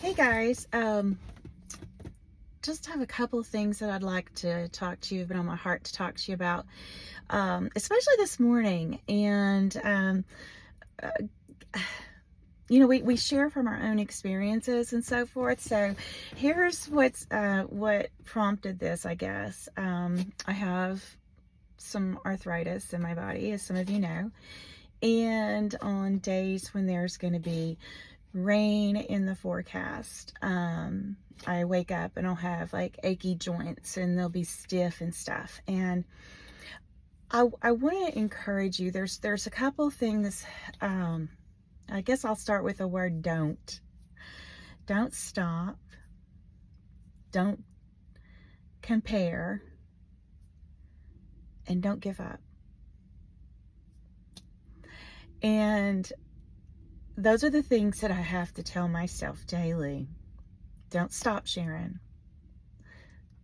Hey guys, just have a couple of things that I'd like to talk to you, been on my heart to talk to you about, especially this morning. And, uh, we share from our own experiences and so forth. So here's what prompted this, I guess. I have some arthritis in my body, as some of you know, and on days when there's going to be rain in the forecast, I wake up and I'll have like achy joints and they'll be stiff and stuff. And I want to encourage you. There's a couple things. I guess I'll start with the word don't. Don't stop. Don't compare. And don't give up. And those are the things that I have to tell myself daily. Don't stop, Sharon.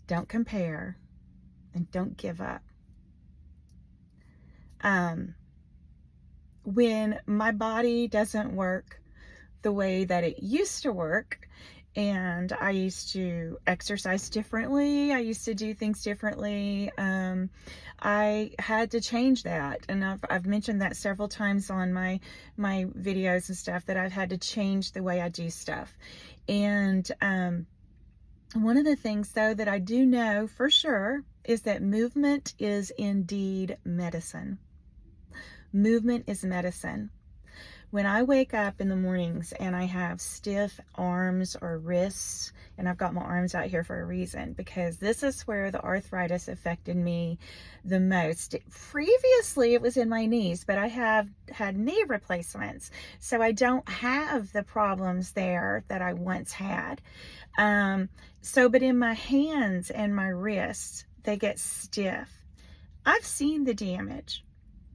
Don't compare. And don't give up. When my body doesn't work the way that it used to work, and I used to exercise differently, I used to do things differently, I had to change that. And I've mentioned that several times on my videos and stuff, that I've had to change the way I do stuff. And one of the things, though, that I do know for sure is that movement is indeed medicine. Movement is medicine. When I wake up in the mornings and I have stiff arms or wrists, and I've got my arms out here for a reason, because this is where the arthritis affected me the most. Previously, it was in my knees, but I have had knee replacements, so I don't have the problems there that I once had. But in my hands and my wrists, they get stiff. I've seen the damage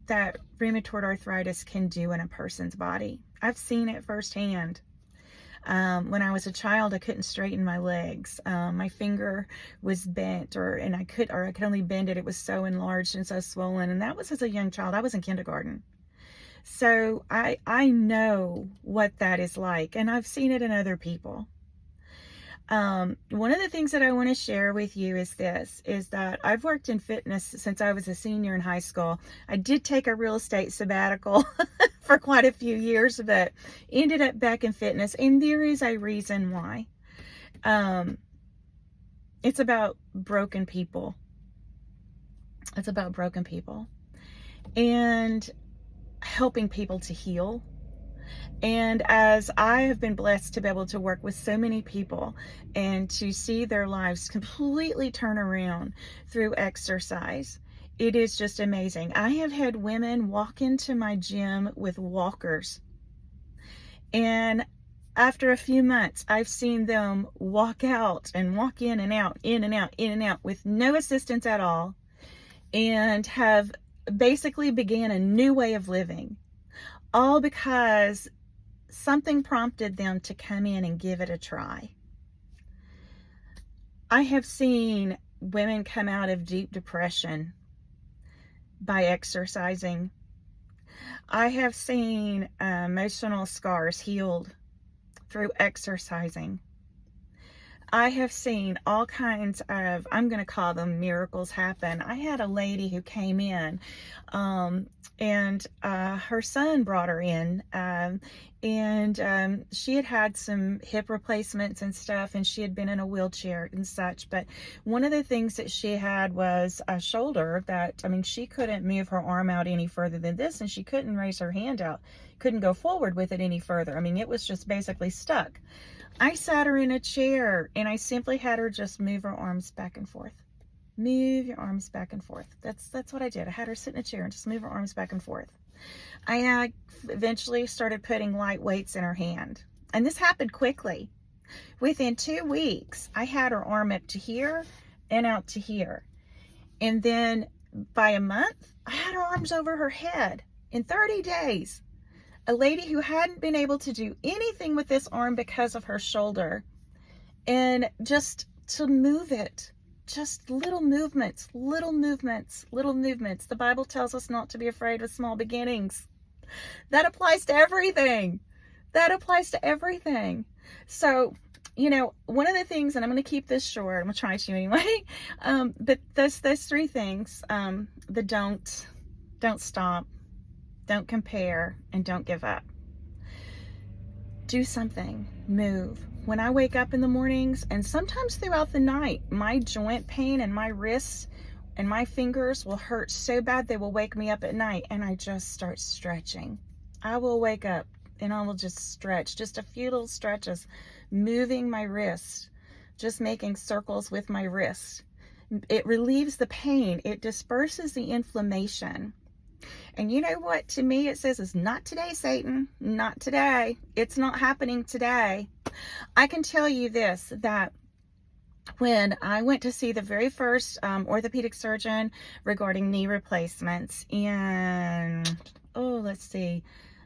that rheumatoid arthritis can do in a person's body. I've seen it firsthand. When I was a child, I couldn't straighten my legs. My finger was bent, and I could only bend it. It was so enlarged and so swollen. And that was as a young child. I was in kindergarten. So I know what that is like, and I've seen it in other people. One of the things that I want to share with you is that I've worked in fitness since I was a senior in high school. I did take a real estate sabbatical for quite a few years, but ended up back in fitness. And there is a reason why. It's about broken people. It's about broken people and helping people to heal. And as I have been blessed to be able to work with so many people and to see their lives completely turn around through exercise, it is just amazing. I have had women walk into my gym with walkers, and after a few months, I've seen them walk out and walk in and out, in and out, in and out with no assistance at all, and have basically began a new way of living. All because something prompted them to come in and give it a try. I have seen women come out of deep depression by exercising. I have seen emotional scars healed through exercising. I have seen all kinds of, I'm going to call them miracles happen. I had a lady who came in, and her son brought her in, and she had had some hip replacements and stuff, and she had been in a wheelchair and such. But one of the things that she had was a shoulder that, she couldn't move her arm out any further than this, and she couldn't raise her hand out, couldn't go forward with it any further. It was just basically stuck. I sat her in a chair, and I simply had her just move her arms back and forth. Move your arms back and forth. That's what I did. I had her sit in a chair and just move her arms back and forth. I eventually started putting light weights in her hand. And this happened quickly. Within 2 weeks, I had her arm up to here and out to here. And then by a month, I had her arms over her head. In 30 days, a lady who hadn't been able to do anything with this arm because of her shoulder, and just to move it, just little movements, little movements, little movements. The Bible tells us not to be afraid of small beginnings. That applies to everything. That applies to everything. So one of the things, and I'm going to keep this short, I'm going to try to anyway, but those three things, the don't stop, don't compare, and don't give up. Do something, move. When I wake up in the mornings, and sometimes throughout the night, my joint pain and my wrists and my fingers will hurt so bad they will wake me up at night, and I just start stretching. I will wake up and I will just stretch, just a few little stretches, moving my wrist, just making circles with my wrist. It relieves the pain. It disperses the inflammation. And you know what, to me, it says is not today, Satan, not today. It's not happening today. I can tell you this, that when I went to see the very first orthopedic surgeon regarding knee replacements in, let's see,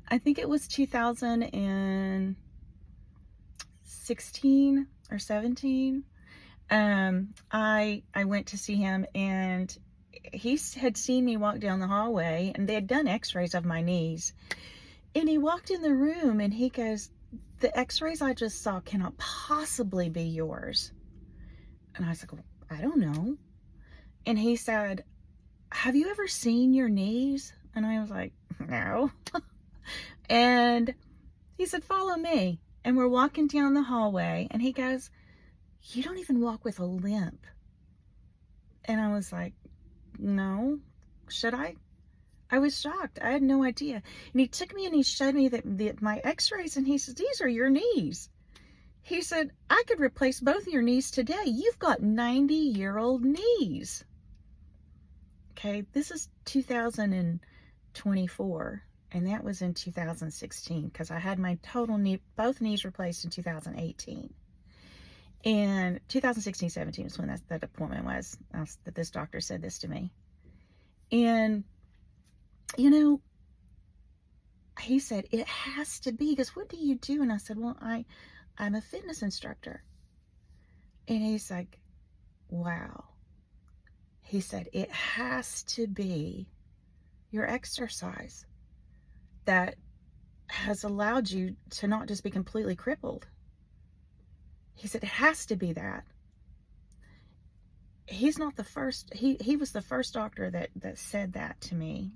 I think it was 2016 or 17. I went to see him, and he had seen me walk down the hallway, and they had done x-rays of my knees. And he walked in the room and he goes, "The x-rays I just saw cannot possibly be yours." And I was like, "I don't know." And he said, "Have you ever seen your knees?" And I was like, "No." And he said, "Follow me." And we're walking down the hallway, and he goes, "You don't even walk with a limp." And I was like, "No, should I?" I was shocked. I had no idea. And he took me and he showed me my x-rays, and he said, "These are your knees." He said, "I could replace both of your knees today. You've got 90-year-old knees." Okay, this is 2024, and that was in 2016, because I had my both knees replaced in 2018. And 2016-17 was when that appointment was, that this doctor said this to me. And, he said, "It has to be." He goes, "What do you do?" And I said, "Well, I'm a fitness instructor." And he's like, "Wow." He said, "It has to be your exercise that has allowed you to not just be completely crippled." He said, "It has to be that." He's not the first. He was the first doctor that said that to me.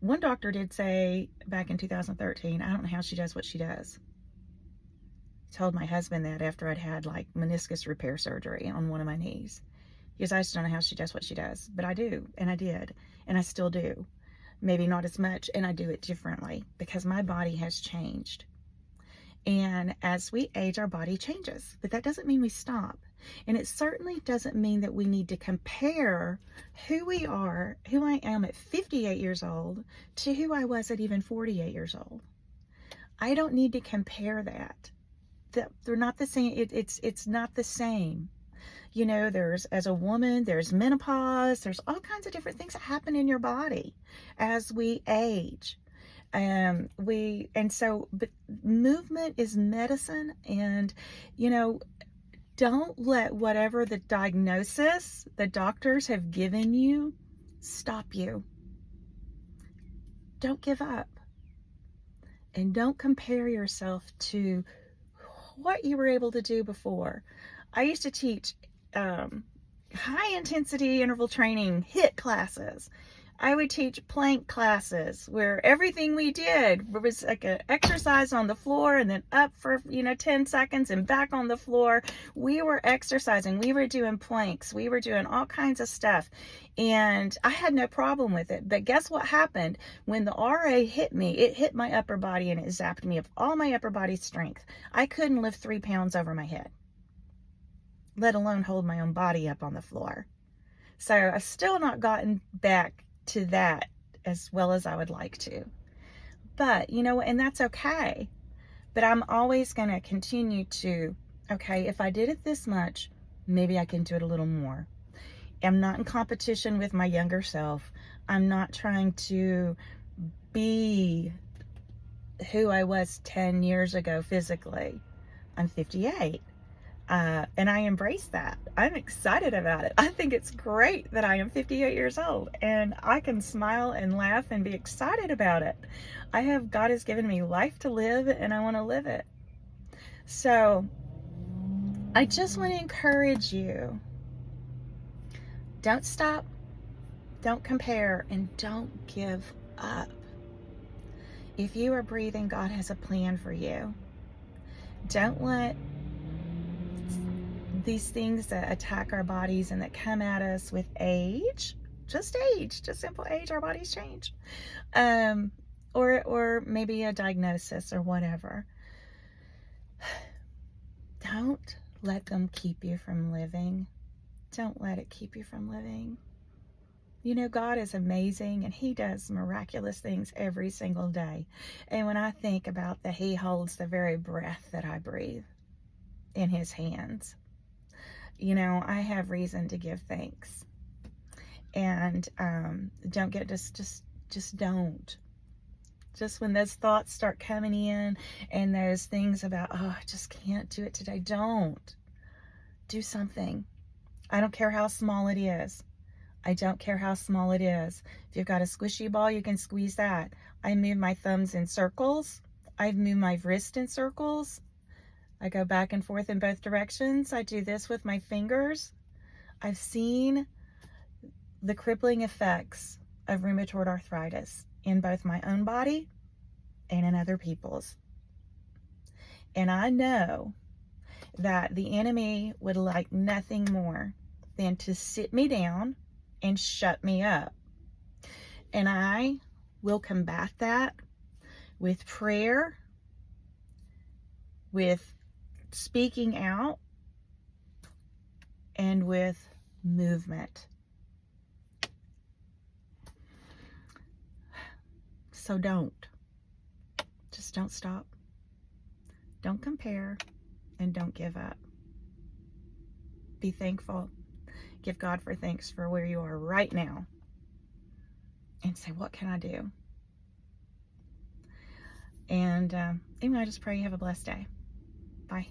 One doctor did say back in 2013, "I don't know how she does what she does." Told my husband that after I'd had like meniscus repair surgery on one of my knees. He goes, "I just don't know how she does what she does, but I do, and I did, and I still do. Maybe not as much, and I do it differently because my body has changed." And as we age, our body changes, but that doesn't mean we stop. And it certainly doesn't mean that we need to compare who I am at 58 years old to who I was at even 48 years old. I don't need to compare that. They're not the same. It's not the same. As a woman, there's menopause, there's all kinds of different things that happen in your body as we age. But movement is medicine, and, don't let whatever the diagnosis the doctors have given you stop you. Don't give up, and don't compare yourself to what you were able to do before. I used to teach high intensity interval training HIIT classes. I would teach plank classes where everything we did was like an exercise on the floor and then up for 10 seconds and back on the floor. We were exercising, we were doing planks, we were doing all kinds of stuff, and I had no problem with it. But guess what happened? When the RA hit me, it hit my upper body and it zapped me of all my upper body strength. I couldn't lift 3 pounds over my head, let alone hold my own body up on the floor. So I've still not gotten back to that as well as I would like to. But, and that's okay. But I'm always going to continue to, okay, if I did it this much, maybe I can do it a little more. I'm not in competition with my younger self. I'm not trying to be who I was 10 years ago physically. I'm 58. And I embrace that. I'm excited about it. I think it's great that I am 58 years old and I can smile and laugh and be excited about it. God has given me life to live, and I want to live it. So I just want to encourage you. Don't stop, don't compare, and don't give up. If you are breathing, God has a plan for you. Don't let these things that attack our bodies and that come at us with age, just simple age, our bodies change, or maybe a diagnosis or whatever. Don't let them keep you from living. Don't let it keep you from living. You know, God is amazing, and He does miraculous things every single day. And when I think about that He holds the very breath that I breathe in His hands, you know, I have reason to give thanks. And don't get just don't. Just when those thoughts start coming in and those things about, oh, I just can't do it today, don't. Do something. I don't care how small it is. I don't care how small it is. If you've got a squishy ball, you can squeeze that. I move my thumbs in circles. I've moved my wrist in circles. I go back and forth in both directions. I do this with my fingers. I've seen the crippling effects of rheumatoid arthritis in both my own body and in other people's. And I know that the enemy would like nothing more than to sit me down and shut me up. And I will combat that with prayer, with speaking out, and with movement. So just don't stop. Don't compare, and don't give up. Be thankful. Give God for thanks for where you are right now. And say, what can I do? And anyway, I just pray you have a blessed day. Bye.